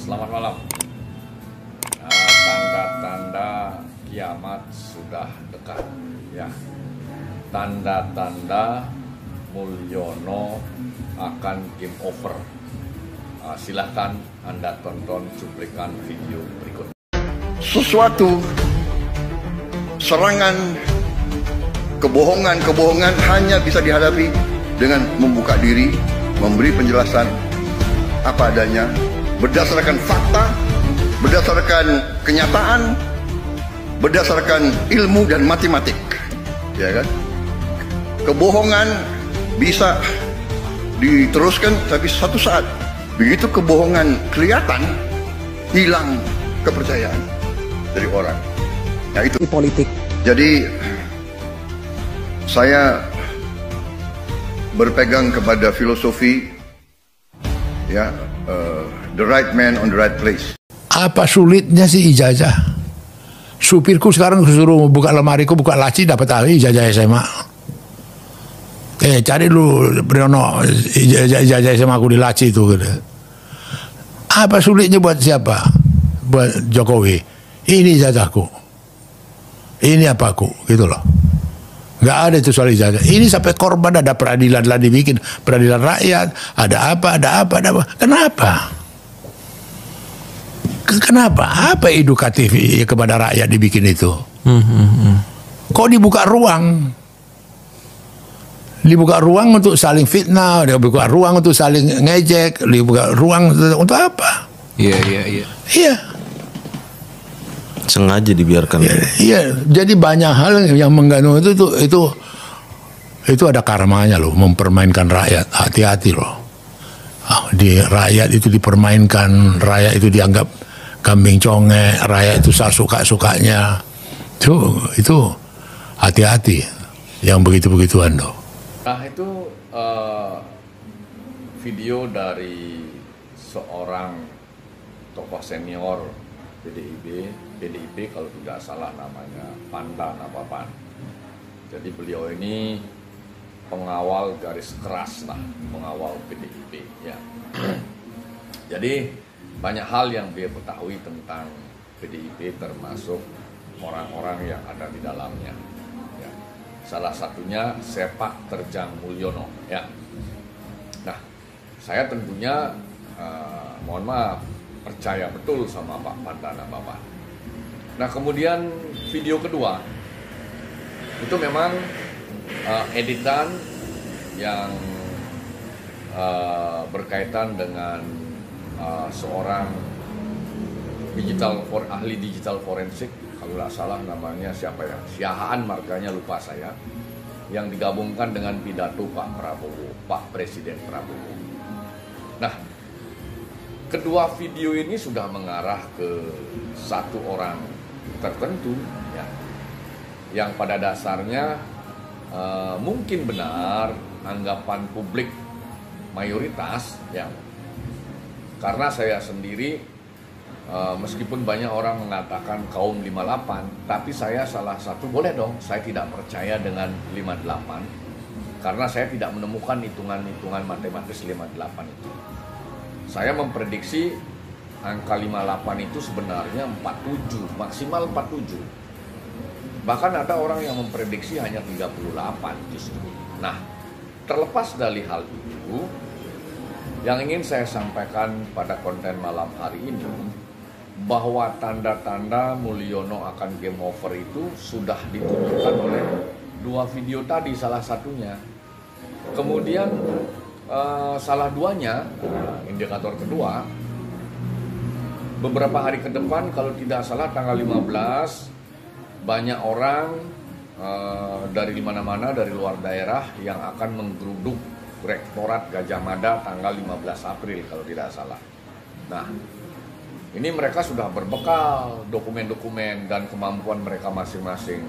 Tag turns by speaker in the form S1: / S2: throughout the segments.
S1: Selamat malam. Tanda-tanda kiamat sudah dekat, ya. Tanda-tanda Mulyono akan game over. Silahkan Anda tonton cuplikan video berikut.
S2: Sesuatu serangan kebohongan hanya bisa dihadapi dengan membuka diri, memberi penjelasan apa adanya, berdasarkan fakta, berdasarkan kenyataan, berdasarkan ilmu dan matematik, ya kan? Kebohongan bisa diteruskan, tapi satu saat begitu kebohongan kelihatan, hilang kepercayaan dari orang. Nah, itu
S3: politik.
S2: Jadi saya berpegang kepada filosofi, ya, the right man on the right place.
S4: Apa sulitnya sih ijazah? Supirku sekarang suruh buka lemariku, buka laci, dapat ijazah SMA. Cari lu Briono ijazah SMA aku di laci itu. Gitu. Apa sulitnya buat siapa? Buat Jokowi. Ini ijazahku. Ini apaku, gitu loh. Nggak ada itu soal ijazah. Ini sampai korban, ada peradilan lah dibikin, peradilan rakyat, ada apa. Kenapa? Kenapa? Apa edukatif kepada rakyat dibikin itu? Kok dibuka ruang? Dibuka ruang untuk saling fitnah, dibuka ruang untuk saling ngejek, dibuka ruang untuk apa? Iya.
S5: Sengaja dibiarkan.
S4: Iya, jadi banyak hal yang mengganggu itu ada karmanya loh, mempermainkan rakyat. Hati-hati loh. Di rakyat itu dipermainkan, rakyat itu dianggap kambing conge, rakyat itu suka-sukanya. Itu hati-hati yang begitu-begituan loh.
S1: Nah, itu video dari seorang tokoh senior PDIP kalau tidak salah namanya Panda Nababan. Jadi beliau ini pengawal garis keras lah, pengawal PDIP, ya. Jadi banyak hal yang dia ketahui tentang PDIP, termasuk orang-orang yang ada di dalamnya. Ya. Salah satunya sepak terjang Mulyono, ya. Nah, saya tentunya mohon maaf, percaya betul sama Pak Panda Nababan. Nah, kemudian video kedua itu memang editan yang berkaitan dengan seorang ahli digital forensik, kalau nggak salah namanya siapa ya, Siahaan markanya lupa saya, yang digabungkan dengan pidato Pak Presiden Prabowo. Nah, kedua video ini sudah mengarah ke satu orang tertentu, ya, yang pada dasarnya mungkin benar anggapan publik mayoritas, ya, karena saya sendiri meskipun banyak orang mengatakan kaum 58, tapi saya salah satu, boleh dong, saya tidak percaya dengan 58 karena saya tidak menemukan hitungan matematis 58 itu. Saya memprediksi angka 58 itu sebenarnya 47, maksimal 47. Bahkan ada orang yang memprediksi hanya 38 justru. Nah, terlepas dari hal itu, yang ingin saya sampaikan pada konten malam hari ini, bahwa tanda-tanda Mulyono akan game over itu sudah ditunjukkan oleh dua video tadi, salah satunya. Kemudian salah duanya, indikator kedua, beberapa hari ke depan, kalau tidak salah tanggal 15, banyak orang dari mana-mana, dari luar daerah yang akan menggeruduk Rektorat Gadjah Mada tanggal 15 April kalau tidak salah. Nah, ini mereka sudah berbekal dokumen-dokumen dan kemampuan mereka masing-masing.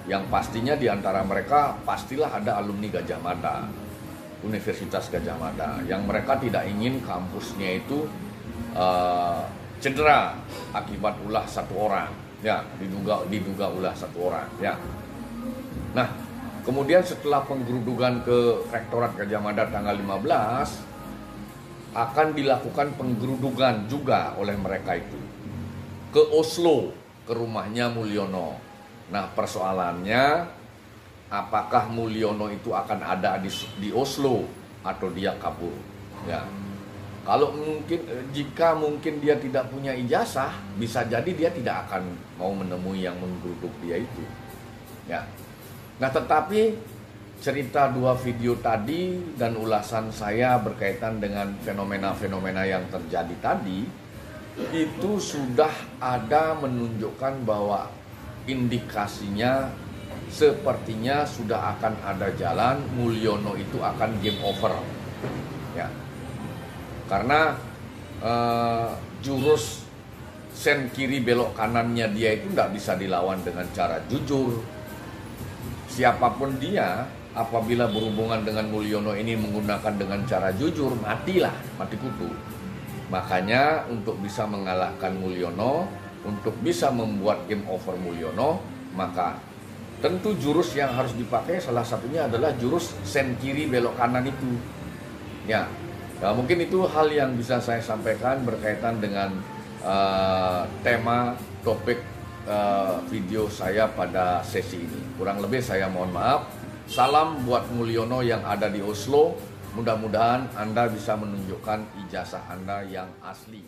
S1: Yang pastinya di antara mereka pastilah ada alumni Gadjah Mada, Universitas Gadjah Mada, yang mereka tidak ingin kampusnya itu cedera akibat ulah satu orang, ya, diduga ulah satu orang, ya. Nah, kemudian setelah penggerudukan ke Rektorat Gadjah Mada tanggal 15, akan dilakukan penggerudukan juga oleh mereka itu ke Oslo, ke rumahnya Mulyono. Nah, persoalannya apakah Mulyono itu akan ada di Oslo atau dia kabur? Ya. Kalau jika mungkin dia tidak punya ijazah, bisa jadi dia tidak akan mau menemui yang menggeruduk dia itu. Ya. Nah, tetapi cerita 2 video tadi dan ulasan saya berkaitan dengan fenomena-fenomena yang terjadi tadi, itu sudah ada menunjukkan bahwa indikasinya sepertinya sudah akan ada jalan Mulyono itu akan game over. Ya. Karena jurus sen kiri belok kanannya dia itu tidak bisa dilawan dengan cara jujur. Siapapun dia, apabila berhubungan dengan Mulyono ini menggunakan dengan cara jujur, matilah, mati kutu. Makanya untuk bisa mengalahkan Mulyono, untuk bisa membuat game over Mulyono, maka tentu jurus yang harus dipakai salah satunya adalah jurus sen kiri belok kanan itu. Ya. Nah, mungkin itu hal yang bisa saya sampaikan berkaitan dengan tema topik video saya pada sesi ini. Kurang lebih saya mohon maaf. Salam buat Mulyono yang ada di Oslo. Mudah-mudahan Anda bisa menunjukkan ijazah Anda yang asli.